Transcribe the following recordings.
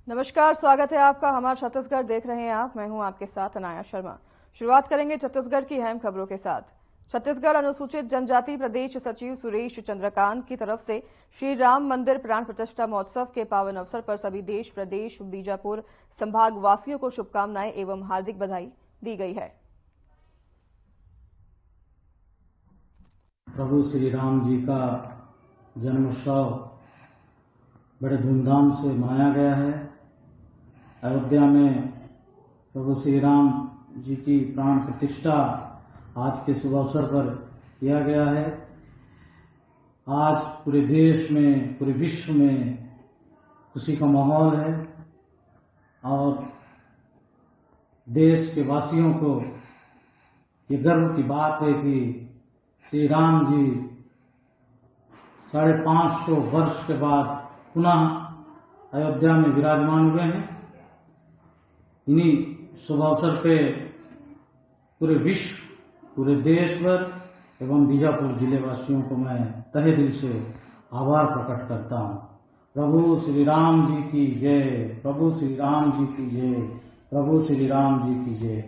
नमस्कार, स्वागत है आपका हमारा छत्तीसगढ़ देख रहे हैं आप। मैं हूं आपके साथ अनाया शर्मा। शुरुआत करेंगे छत्तीसगढ़ की अहम खबरों के साथ। छत्तीसगढ़ अनुसूचित जनजाति प्रदेश सचिव सुरेश चंद्रकांत की तरफ से श्री राम मंदिर प्राण प्रतिष्ठा महोत्सव के पावन अवसर पर सभी देश, प्रदेश, बीजापुर संभाग वासियों को शुभकामनाएं एवं हार्दिक बधाई दी गई है। प्रभु श्री राम जी का जन्मोत्सव बड़े धूमधाम से मनाया गया है। अयोध्या में प्रभु श्री राम जी की प्राण प्रतिष्ठा आज के शुभ अवसर पर किया गया है। आज पूरे देश में, पूरे विश्व में खुशी का माहौल है और देश के वासियों को ये गर्व की बात है कि श्री राम जी 550 वर्ष के बाद पुनः अयोध्या में विराजमान हुए हैं। इन्हीं शुभ अवसर पे पूरे विश्व, पूरे देश भर एवं बीजापुर जिले वासियों को मैं तहे दिल से आभार प्रकट करता हूँ। प्रभु श्री राम जी की जय, प्रभु श्री राम जी की जय, प्रभु श्री राम जी की जय।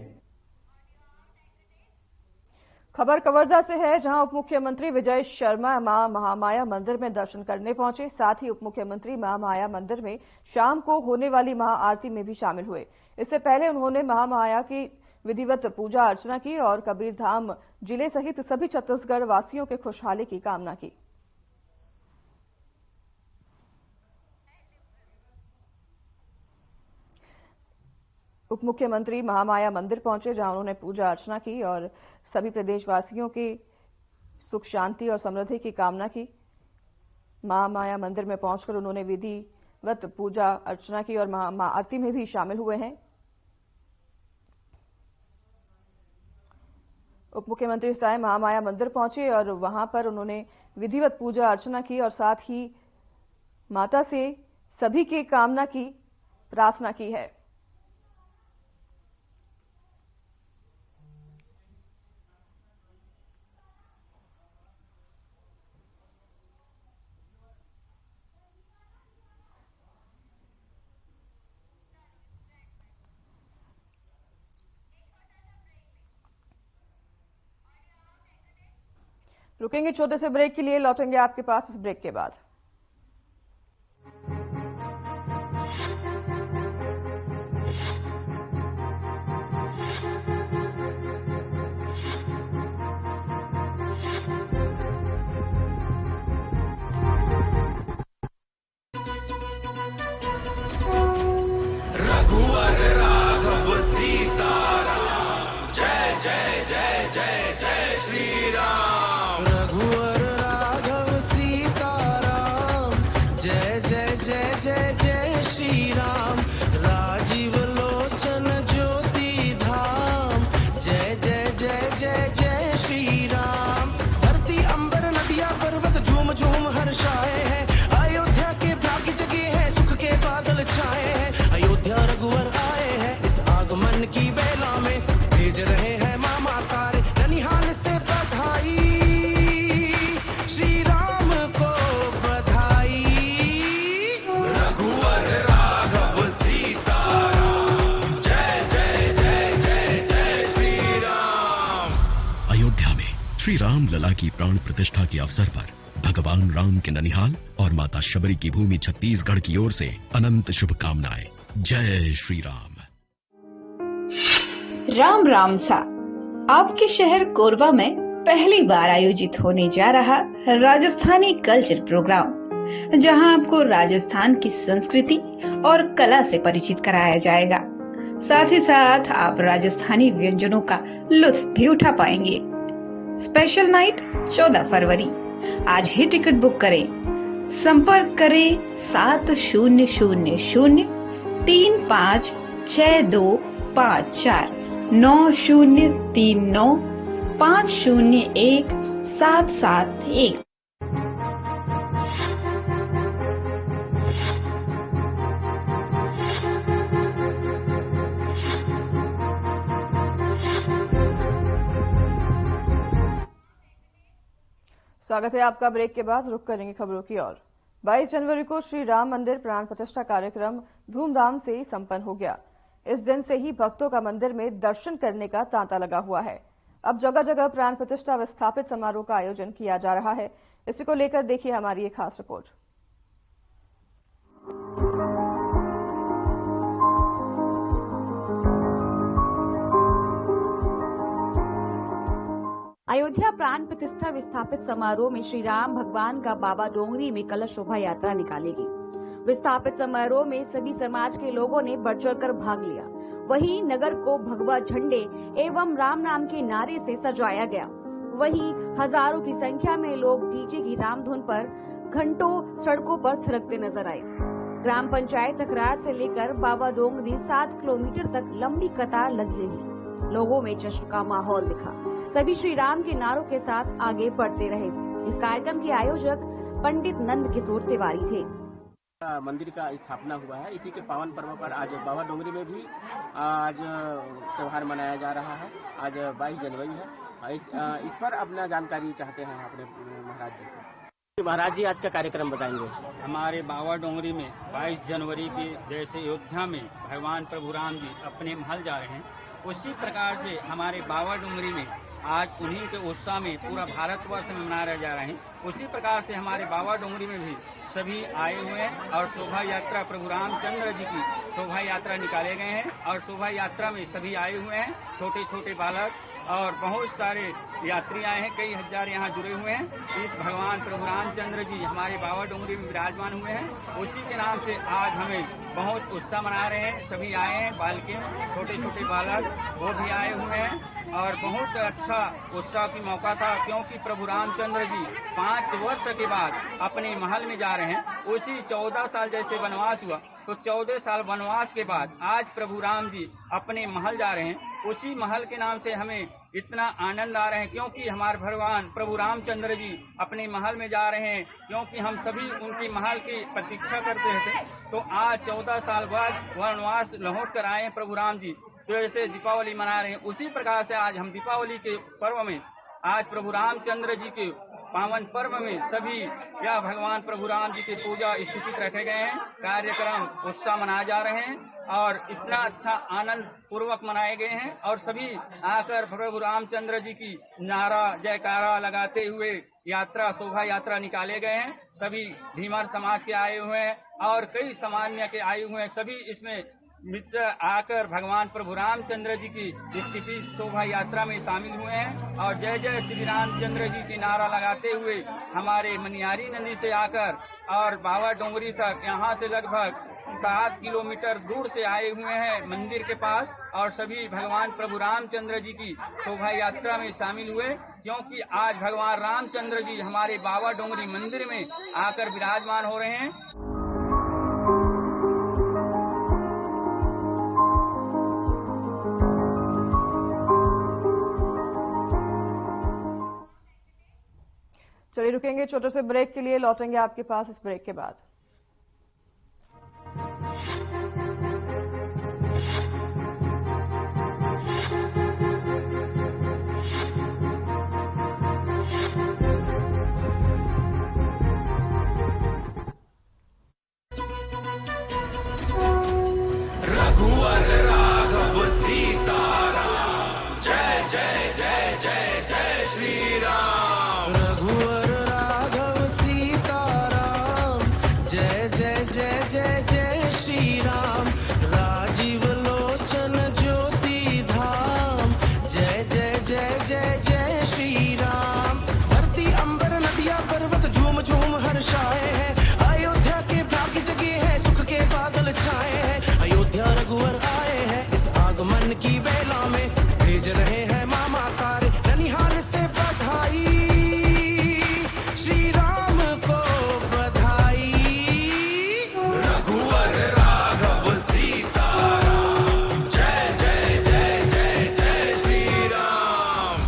खबर कवर्धा से है, जहां उप मुख्यमंत्री विजय शर्मा मां महामाया मंदिर में दर्शन करने पहुंचे। साथ ही उप मुख्यमंत्री महामाया मंदिर में शाम को होने वाली महाआरती में भी शामिल हुए। इससे पहले उन्होंने महामाया की विधिवत पूजा अर्चना की और कबीरधाम जिले सहित सभी छत्तीसगढ़ वासियों के खुशहाली की कामना की। उप मुख्यमंत्री महामाया मंदिर पहुंचे, जहां उन्होंने पूजा अर्चना की और सभी प्रदेशवासियों की सुख शांति और समृद्धि की कामना की। महामाया मंदिर में पहुंचकर उन्होंने विधिवत पूजा अर्चना की और महाआरती में भी शामिल हुए हैं। उप मुख्यमंत्री साय महामाया मंदिर पहुंचे और वहां पर उन्होंने विधिवत पूजा अर्चना की और साथ ही माता से सभी की कामना की प्रार्थना की है। रुकेंगे छोटे से ब्रेक के लिए, लौटेंगे आपके पास इस ब्रेक के बाद। रघुवर राघव सीताराम, जय जय जय जय जय श्री राम। रघुवर राघव सीताराम, जय जय जय जय जय श्री राम। राजीव लोचन ज्योति धाम, जय जय जय जय जय श्री राम। धरती अंबर नदिया पर्वत झूम झूम हर्षाए हैं। अयोध्या के भाग्य जगे हैं, सुख के बादल छाए हैं। अयोध्या रघुवर आए हैं, इस आगमन की बेला में भेज रहे हैं मामा सारे ननिहाल से बधाई। श्री राम को बधाई। रघुवर राघव सीताराम, जय जय जय जय जय श्री राम। अयोध्या में श्री राम लला की प्राण प्रतिष्ठा के अवसर पर भगवान राम के ननिहाल और माता शबरी की भूमि छत्तीसगढ़ की ओर से अनंत शुभकामनाएं। जय श्री राम। राम राम सा। आपके शहर कोरबा में पहली बार आयोजित होने जा रहा राजस्थानी कल्चर प्रोग्राम, जहां आपको राजस्थान की संस्कृति और कला से परिचित कराया जाएगा। साथ ही साथ आप राजस्थानी व्यंजनों का लुत्फ भी उठा पाएंगे। स्पेशल नाइट 14 फरवरी। आज ही टिकट बुक करें। संपर्क करें 7000356254 9039501771। स्वागत है आपका ब्रेक के बाद। रुक करेंगे खबरों की ओर। 22 जनवरी को श्री राम मंदिर प्राण प्रतिष्ठा कार्यक्रम धूमधाम से संपन्न हो गया। इस दिन से ही भक्तों का मंदिर में दर्शन करने का तांता लगा हुआ है। अब जगह जगह प्राण प्रतिष्ठा विस्थापित समारोह का आयोजन किया जा रहा है। इसी को लेकर देखिए हमारी एक खास रिपोर्ट। अयोध्या प्राण प्रतिष्ठा विस्थापित समारोह में श्री राम भगवान का बाबा डोंगरी में कलश शोभा यात्रा निकालेगी। विस्थापित समारोह में सभी समाज के लोगों ने बढ़ चढ़कर भाग लिया। वहीं नगर को भगवा झंडे एवं राम नाम के नारे से सजाया गया। वहीं हजारों की संख्या में लोग डीजे की रामधुन पर घंटों सड़कों पर थिरकते नजर आए। ग्राम पंचायत तकरार से लेकर बाबा डोंगरी 7 किलोमीटर तक लंबी कतार लगी रही। लोगों में जश्न का माहौल दिखा। सभी श्री राम के नारों के साथ आगे बढ़ते रहे। इस कार्यक्रम के आयोजक पंडित नंद किशोर तिवारी थे। मंदिर का स्थापना हुआ है। इसी के पावन पर्व पर आज बाबा डोंगरी में भी आज त्योहार मनाया जा रहा है। आज 22 जनवरी है। इस पर अपना जानकारी चाहते हैं अपने महाराज जी से। महाराज जी आज का कार्यक्रम बताएंगे। हमारे बाबा डोंगरी में 22 जनवरी की जैसे अयोध्या में भगवान प्रभु राम जी अपने महल जा रहे हैं, उसी प्रकार से हमारे बाबा डोंगरी में आज उन्हीं के उत्साह में पूरा भारतवर्ष में मनाया जा रहे हैं। उसी प्रकार से हमारे बाबा डोंगरी में भी सभी आए हुए हैं और शोभा यात्रा प्रभु रामचंद्र जी की शोभा यात्रा निकाले गए हैं और शोभा यात्रा में सभी आए हुए हैं। छोटे छोटे बालक और बहुत सारे यात्री आए हैं। कई हजार यहाँ जुड़े हुए हैं। इस भगवान प्रभु रामचंद्र जी हमारे बाबा डोंगरी में विराजमान हुए हैं। उसी के नाम से आज हमें बहुत उत्साह मना रहे हैं। सभी आए हैं, बालके छोटे छोटे बालक वो भी आए हुए हैं और बहुत अच्छा उत्साह की मौका था, क्योंकि प्रभु रामचंद्र जी 5 वर्ष के बाद अपने महल में जा रहे हैं। उसी 14 साल जैसे वनवास हुआ तो 14 साल वनवास के बाद आज प्रभु राम जी अपने महल जा रहे हैं। उसी महल के नाम से हमें इतना आनंद आ रहे हैं, क्योंकि हमारे भगवान प्रभु रामचंद्र जी अपने महल में जा रहे हैं, क्योंकि हम सभी उनकी महल की प्रतीक्षा करते थे। तो आज 14 साल बाद वनवास लौट कर आए हैं प्रभु राम जी, तो ऐसे दीपावली मना रहे हैं। उसी प्रकार से आज हम दीपावली के पर्व में आज प्रभु रामचंद्र जी के पावन पर्व में सभी या भगवान प्रभु राम जी की पूजा स्थित रखे गए हैं। कार्यक्रम उत्साह मनाए जा रहे हैं और इतना अच्छा आनंद पूर्वक मनाए गए हैं और सभी आकर प्रभु रामचंद्र जी की नारा जयकारा लगाते हुए यात्रा शोभा यात्रा निकाले गए हैं। सभी भीमर समाज के आए हुए हैं और कई सामान्य के आए हुए हैं। सभी इसमें मित्र आकर भगवान प्रभु रामचंद्र जी की स्थिति शोभा यात्रा में शामिल हुए हैं और जय जय श्री रामचंद्र जी की नारा लगाते हुए हमारे मनियारी नदी से आकर और बाबा डोंगरी तक यहाँ से लगभग 7 किलोमीटर दूर से आए हुए हैं मंदिर के पास और सभी भगवान प्रभु रामचंद्र जी की शोभा यात्रा में शामिल हुए, क्योंकि आज भगवान रामचंद्र जी हमारे बाबा डोंगरी मंदिर में आकर विराजमान हो रहे हैं। चलिए रुकेंगे छोटे से ब्रेक के लिए, लौटेंगे आपके पास इस ब्रेक के बाद। रघुवर राघव सीताराम जय जय जय जय जय श्री राम। रघुवर राघव सीताराम जय जय जय जय जय श्री राम। राजीव लोचन ज्योति धाम जय जय जय जय जय श्री राम। धरती अंबर नदियां पर्वत झूम झूम हर्षाए हैं। अयोध्या के भाग्य जगे हैं, सुख के बादल छाए हैं। अयोध्या रघुवर आए हैं, इस आगमन की बेला में भेज रहे हैं मामा सारे ननिहाल से बधाई। श्री राम को बधाई। रघुवर राघव सीताराम जय जय जय जय जय श्री राम।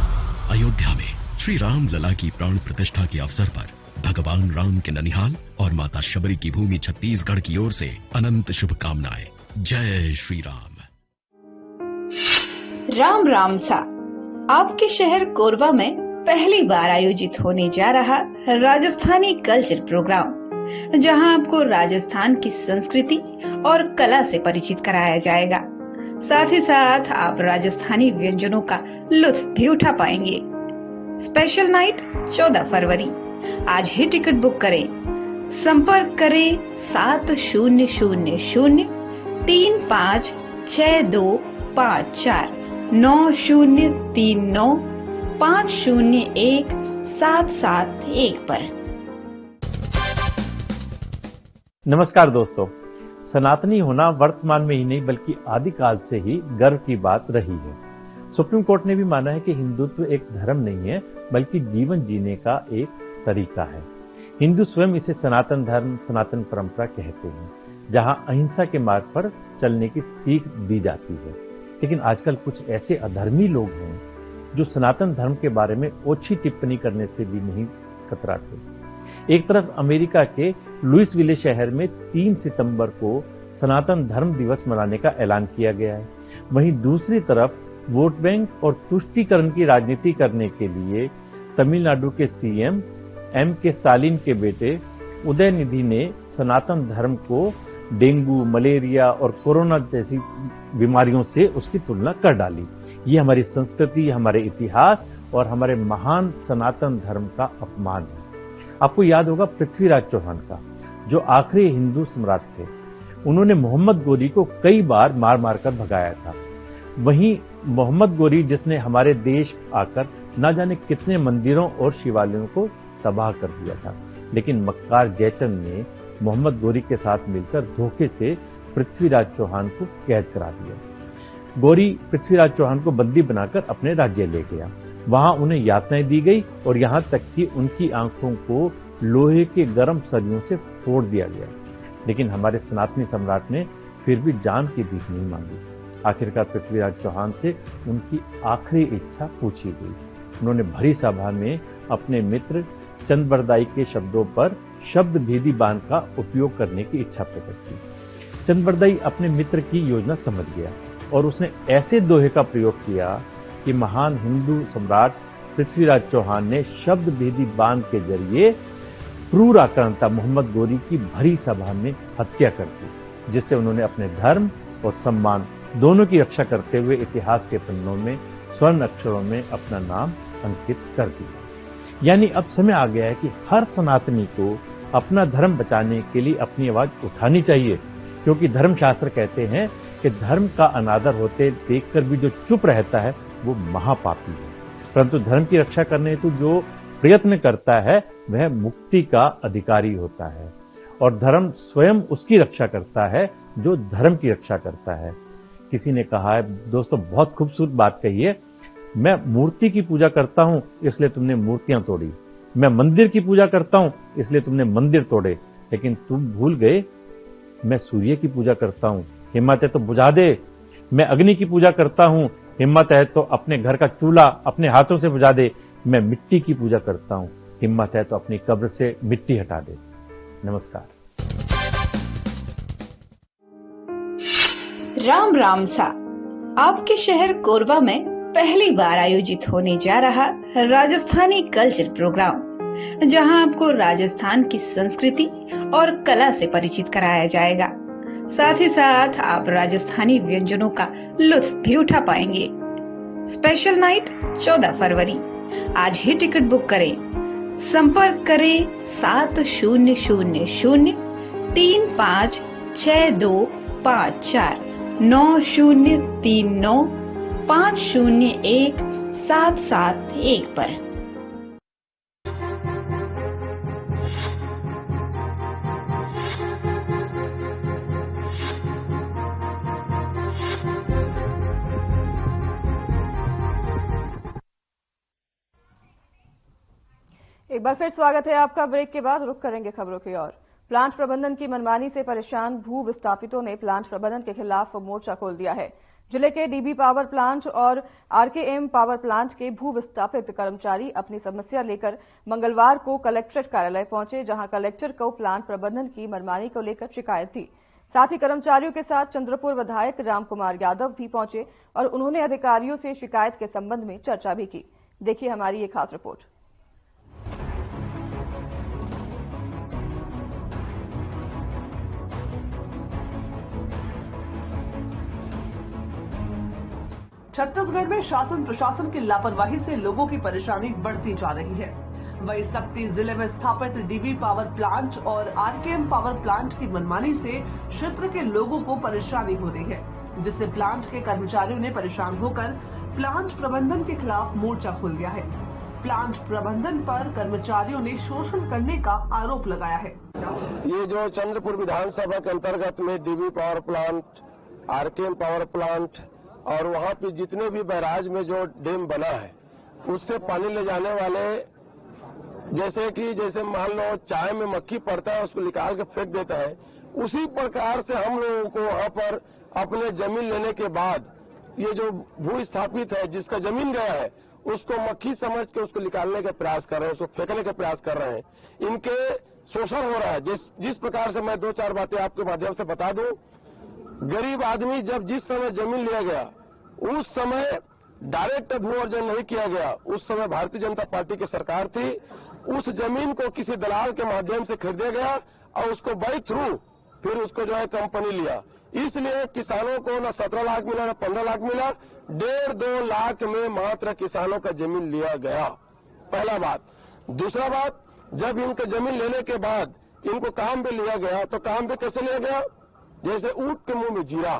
अयोध्या में श्री राम लला की प्राण प्रतिष्ठा के अवसर पर भगवान राम के ननिहाल और माता शबरी की भूमि छत्तीसगढ़ की ओर से अनंत शुभकामनाएं। जय श्री राम। राम राम सा आपके शहर कोरबा में पहली बार आयोजित होने जा रहा राजस्थानी कल्चर प्रोग्राम जहां आपको राजस्थान की संस्कृति और कला से परिचित कराया जाएगा। साथ ही साथ आप राजस्थानी व्यंजनों का लुत्फ भी उठा पाएंगे। स्पेशल नाइट 14 फरवरी। आज ही टिकट बुक करें। संपर्क करें 7000356254 9039501771 पर। नमस्कार दोस्तों, सनातनी होना वर्तमान में ही नहीं बल्कि आदिकाल से ही गर्व की बात रही है। सुप्रीम कोर्ट ने भी माना है कि हिंदुत्व एक धर्म नहीं है बल्कि जीवन जीने का एक तरीका है। हिंदू स्वयं इसे सनातन धर्म, सनातन परंपरा कहते हैं, जहां अहिंसा के मार्ग पर चलने की सीख दी जाती है। लेकिन आजकल कुछ ऐसे अधर्मी लोग हैं जो सनातन धर्म के बारे में ओछी टिप्पणी करने से भी नहीं कतराते। एक तरफ अमेरिका के लुइसविले शहर में 3 सितंबर को सनातन धर्म दिवस मनाने का ऐलान किया गया है, वहीं दूसरी तरफ वोट बैंक और तुष्टीकरण की राजनीति करने के लिए तमिलनाडु के सीएम M.K. स्टालिन के बेटे उदयनिधि ने सनातन धर्म को डेंगू, मलेरिया और कोरोना जैसी बीमारियों से उसकी तुलना कर डाली। ये हमारी संस्कृति, हमारे इतिहास और हमारे महान सनातन धर्म का अपमान है। आपको याद होगा पृथ्वीराज चौहान का, जो आखिरी हिंदू सम्राट थे। उन्होंने मोहम्मद गोरी को कई बार मार मार कर भगाया था। वहीं मोहम्मद गोरी जिसने हमारे देश आकर न जाने कितने मंदिरों और शिवालयों को तबाह कर दिया था, लेकिन मक्कार जयचंद ने मोहम्मद गोरी के साथ मिलकर धोखे से पृथ्वीराज चौहान को कैद करा दिया। गोरी पृथ्वीराज चौहान को बंदी बनाकर अपने राज्य ले गया। वहां उन्हें यातनाएं दी गई और यहां तक कि उनकी आंखों को लोहे के गर्म सरियों से फोड़ दिया गया। लेकिन हमारे सनातनी सम्राट ने फिर भी जान की भीख नहीं मांगी। आखिरकार पृथ्वीराज चौहान से उनकी आखिरी इच्छा पूछी गई। उन्होंने भरी सभा में अपने मित्र चंद्रबरदाई के शब्दों पर शब्द भेदी बांध का उपयोग करने की इच्छा प्रकट की। चंद्रबरदाई अपने मित्र की योजना समझ गया और उसने ऐसे दोहे का प्रयोग किया कि महान हिंदू सम्राट पृथ्वीराज चौहान ने शब्द भेदी बांध के जरिए क्रूर आक्रांता मोहम्मद गोरी की भरी सभा में हत्या कर दी, जिससे उन्होंने अपने धर्म और सम्मान दोनों की रक्षा करते हुए इतिहास के पन्नों में स्वर्ण अक्षरों में अपना नाम अंकित कर दिया। यानी अब समय आ गया है कि हर सनातनी को अपना धर्म बचाने के लिए अपनी आवाज उठानी चाहिए, क्योंकि धर्मशास्त्र कहते हैं कि धर्म का अनादर होते देखकर भी जो चुप रहता है वो महापापी है, परंतु धर्म की रक्षा करने हेतु जो प्रयत्न करता है वह मुक्ति का अधिकारी होता है, और धर्म स्वयं उसकी रक्षा करता है जो धर्म की रक्षा करता है। किसी ने कहा है, दोस्तों बहुत खूबसूरत बात कही है, मैं मूर्ति की पूजा करता हूं इसलिए तुमने मूर्तियां तोड़ी, मैं मंदिर की पूजा करता हूं इसलिए तुमने मंदिर तोड़े, लेकिन तुम भूल गए मैं सूर्य की पूजा करता हूं, हिम्मत है तो बुझा दे। मैं अग्नि की पूजा करता हूं, हिम्मत है तो अपने घर का चूल्हा अपने हाथों से बुझा दे। मैं मिट्टी की पूजा करता हूं, हिम्मत है तो अपनी कब्र से मिट्टी हटा दे। नमस्कार। राम राम सा। आपके शहर कोरबा में पहली बार आयोजित होने जा रहा राजस्थानी कल्चर प्रोग्राम, जहां आपको राजस्थान की संस्कृति और कला से परिचित कराया जाएगा। साथ ही साथ आप राजस्थानी व्यंजनों का लुत्फ भी उठा पाएंगे। स्पेशल नाइट 14 फरवरी। आज ही टिकट बुक करें। संपर्क करें 7000356254 9039501771 पर। एक बार फिर स्वागत है आपका। ब्रेक के बाद रुक करेंगे खबरों की ओर। प्लांट प्रबंधन की मनमानी से परेशान भू विस्थापितों ने प्लांट प्रबंधन के खिलाफ मोर्चा खोल दिया है। जिले के डीबी पावर प्लांट और आरकेएम पावर प्लांट के भू विस्थापित कर्मचारी अपनी समस्या लेकर मंगलवार को कलेक्ट्रेट कार्यालय पहुंचे, जहां कलेक्टर को प्लांट प्रबंधन की मनमानी को लेकर शिकायत थी। साथ ही कर्मचारियों के साथ चंद्रपुर विधायक रामकुमार यादव भी पहुंचे और उन्होंने अधिकारियों से शिकायत के संबंध में चर्चा भी की। देखिए हमारी ये खास रिपोर्ट। छत्तीसगढ़ में शासन प्रशासन की लापरवाही से लोगों की परेशानी बढ़ती जा रही है। वहीं सक्ती जिले में स्थापित डीवी पावर प्लांट और आरकेएम पावर प्लांट की मनमानी से क्षेत्र के लोगों को परेशानी हो रही है, जिससे प्लांट के कर्मचारियों ने परेशान होकर प्लांट प्रबंधन के खिलाफ मोर्चा खोल दिया है। प्लांट प्रबंधन पर कर्मचारियों ने शोषण करने का आरोप लगाया है। ये जो चंद्रपुर विधानसभा के अंतर्गत में DV power plant, RKM power plant और वहाँ पे जितने भी बैराज में जो डैम बना है उससे पानी ले जाने वाले, जैसे मान लो चाय में मक्खी पड़ता है उसको निकाल के फेंक देता है, उसी प्रकार से हम लोगों को वहाँ पर अपने जमीन लेने के बाद ये जो भू स्थापित है जिसका जमीन गया है उसको मक्खी समझ के उसको निकालने का प्रयास कर रहे हैं, उसको फेंकने का प्रयास कर रहे हैं। इनके शोषण हो रहा है। जिस प्रकार से मैं 2-4 बातें आपके माध्यम से बता दूं। गरीब आदमी जब जिस समय जमीन लिया गया उस समय डायरेक्ट भू अर्जन नहीं किया गया, उस समय भारतीय जनता पार्टी की सरकार थी। उस जमीन को किसी दलाल के माध्यम से खरीदा गया और उसको बाई थ्रू फिर उसको जो है कंपनी लिया। इसलिए किसानों को न 17 लाख मिला न 15 लाख मिला, 1.5-2 लाख में मात्र किसानों का जमीन लिया गया। पहला बात। दूसरा बात, जब इनका जमीन लेने के बाद इनको काम पे लिया गया तो काम पे कैसे लिया गया? जैसे ऊंट के मुंह में जीरा।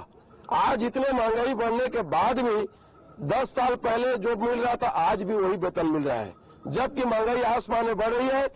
आज इतने महंगाई बढ़ने के बाद भी 10 साल पहले जो मिल रहा था आज भी वही वेतन मिल रहा है, जबकि महंगाई आसमान में बढ़ रही है।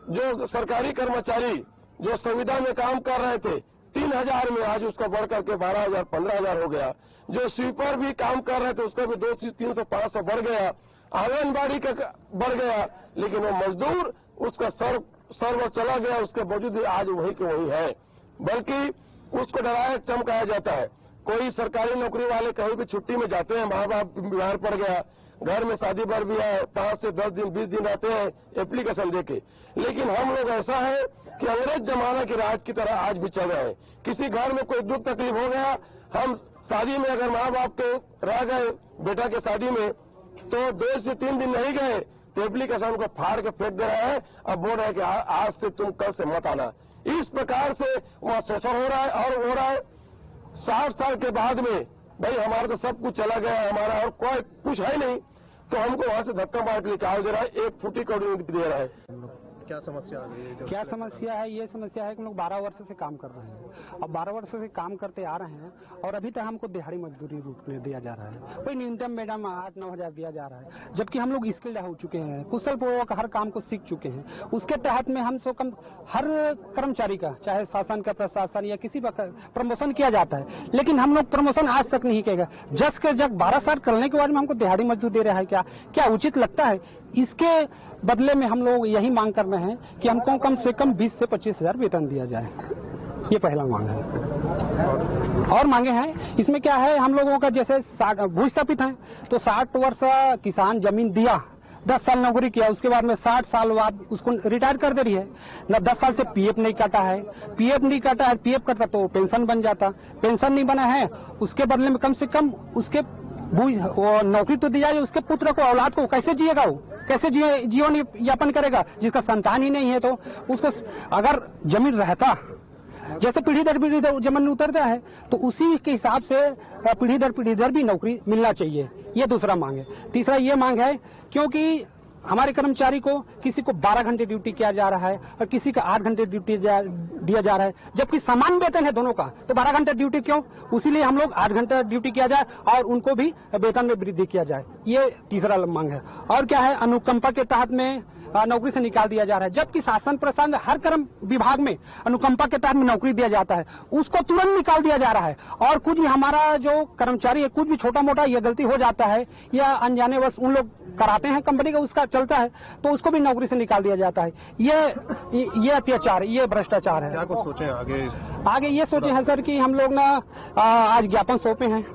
जो सरकारी कर्मचारी जो संविदा में काम कर रहे थे 3,000 में आज उसका बढ़ करके 12,000 15,000 हो गया। जो स्वीपर भी काम कर रहे थे उसका भी 200-300-500 बढ़ गया। आंगनबाड़ी का बढ़ गया, लेकिन वो मजदूर उसका सर्व चला गया, उसके बावजूद भी आज वही के वही है, बल्कि उसको डराया चमकाया जाता है। कोई सरकारी नौकरी वाले कहीं भी छुट्टी में जाते हैं, माँ बाप बीमार पड़ गया, घर में शादी भर भी है, 5 से 10 दिन 20 दिन रहते हैं एप्लीकेशन देके। लेकिन हम लोग ऐसा है कि अंग्रेज जमाना की राज की तरह आज भी चल रहे हैं। किसी घर में कोई दुख तकलीफ हो गया, हम शादी में अगर माँ बाप के रह गए बेटा के शादी में तो 2 से 3 दिन नहीं गए तो एप्लीकेशन को फाड़ के फेंक दे रहे हैं। अब बोल रहे हैं कि आज से तुम कल से मत आना। इस प्रकार से वहां शोषण हो रहा है और हो रहा है। 60 साल के बाद में भाई हमारा तो सब कुछ चला गया, हमारा और कोई कुछ है नहीं, तो हमको वहां से धक्का मार के निकाल दे रहा है, 1 फुटी कौड़ी दे रहा है। क्या समस्या आ रही है? क्या समस्या है? ये समस्या है कि हम लोग 12 वर्ष से काम कर रहे हैं और 12 वर्ष से काम करते आ रहे हैं और अभी तक हमको दिहाड़ी मजदूरी रूप में दिया जा रहा है। कोई न्यूनतम मैडम 8-9 हजार दिया जा रहा है, जबकि हम लोग स्किल्ड हो चुके हैं, कुशल पूर्वक हर काम को सीख चुके हैं। उसके तहत में हम सो कम हर कर्मचारी का, चाहे शासन का, प्रशासन या किसी का प्रमोशन किया जाता है, लेकिन हम लोग प्रमोशन आज तक नहीं किया। जज के जब 12 साल करने के बाद में हमको दिहाड़ी मजदूर दे रहा है, क्या उचित लगता है? इसके बदले में हम लोग यही मांग कर रहे हैं कि हमको कम से कम 20 से 25 हजार वेतन दिया जाए। ये पहला मांग है। और मांगे हैं इसमें क्या है, हम लोगों का जैसे भूस्थापित है तो 60 वर्ष किसान जमीन दिया, 10 साल नौकरी किया, उसके बाद में 60 साल बाद उसको रिटायर कर दे रही है ना। 10 साल से पीएफ नहीं काटा है, पीएफ कटता तो पेंशन बन जाता, पेंशन नहीं बना है, उसके बदले में कम से कम उसके नौकरी तो दी जाए। उसके पुत्र को, औलाद को कैसे जिएगा, वो कैसे जीवन यापन करेगा जिसका संतान ही नहीं है? तो उसको अगर जमीन रहता, जैसे पीढ़ी दर पीढ़ी जमीन उतरता है तो उसी के हिसाब से पीढ़ी दर भी नौकरी मिलना चाहिए। ये दूसरा मांग है। तीसरा ये मांग है क्योंकि हमारे कर्मचारी को किसी को 12 घंटे ड्यूटी किया जा रहा है और किसी का 8 घंटे ड्यूटी दिया जा रहा है, जबकि समान वेतन है दोनों का, तो 12 घंटे ड्यूटी क्यों? उसीलिए हम लोग 8 घंटे ड्यूटी किया जाए और उनको भी वेतन में वृद्धि किया जाए। ये तीसरा मांग है। और क्या है, अनुकंपा के तहत में नौकरी से निकाल दिया जा रहा है, जबकि शासन प्रशासन हर कर्म विभाग में अनुकंपा के तहत में नौकरी दिया जाता है, उसको तुरंत निकाल दिया जा रहा है। और कुछ भी हमारा जो कर्मचारी है, कुछ भी छोटा मोटा ये गलती हो जाता है या अनजाने वश उन लोग कराते हैं कंपनी का, उसका चलता है तो उसको भी नौकरी से निकाल दिया जाता है। ये अत्याचार, ये भ्रष्टाचार है। क्या कुछ सोचे आगे ये सोचे हैं सर कि हम लोग ना आज ज्ञापन सौंपे हैं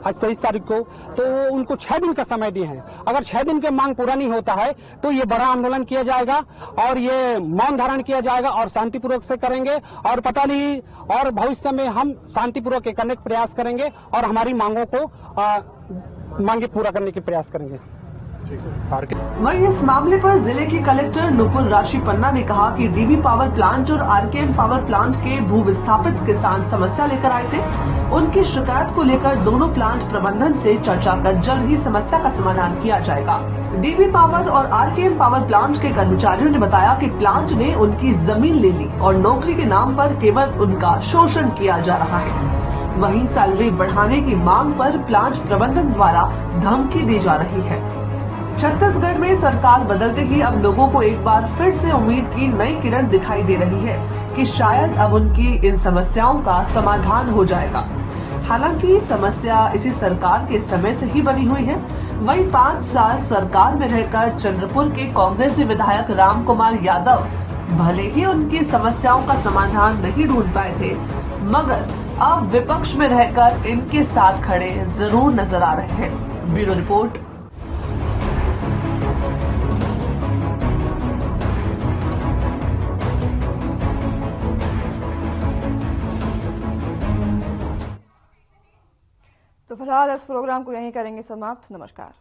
आज 23 तारीख को, तो उनको 6 दिन का समय दिए हैं। अगर 6 दिन के मांग पूरा नहीं होता है तो ये बड़ा आंदोलन किया जाएगा और ये मौन धारण किया जाएगा और शांतिपूर्वक से करेंगे। और पता नहीं, और भविष्य में हम शांतिपूर्वक करने का प्रयास करेंगे और हमारी मांगों को मांगे पूरा करने के प्रयास करेंगे। वहीं इस मामले पर जिले की कलेक्टर नुपुर राशि पन्ना ने कहा कि डीबी पावर प्लांट और आरकेएम पावर प्लांट के भू विस्थापित किसान समस्या लेकर आए थे। उनकी शिकायत को लेकर दोनों प्लांट प्रबंधन से चर्चा कर जल्द ही समस्या का समाधान किया जाएगा। डीबी पावर और आरकेएम पावर प्लांट के कर्मचारियों ने बताया कि प्लांट ने उनकी जमीन ले ली और नौकरी के नाम पर केवल उनका शोषण किया जा रहा है। वहीं सैलरी बढ़ाने की मांग पर प्लांट प्रबंधन द्वारा धमकी दी जा रही है। छत्तीसगढ़ में सरकार बदलते ही अब लोगों को एक बार फिर से उम्मीद की नई किरण दिखाई दे रही है कि शायद अब उनकी इन समस्याओं का समाधान हो जाएगा। हालांकि समस्या इसी सरकार के समय से ही बनी हुई है। वहीं 5 साल सरकार में रहकर चंद्रपुर के कांग्रेसी विधायक राम कुमार यादव भले ही उनकी समस्याओं का समाधान नहीं ढूंढ पाए थे, मगर अब विपक्ष में रहकर इनके साथ खड़े जरूर नजर आ रहे हैं। Bureau report. तो फिलहाल इस प्रोग्राम को यहीं करेंगे समाप्त। नमस्कार।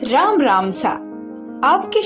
राम राम सा आपके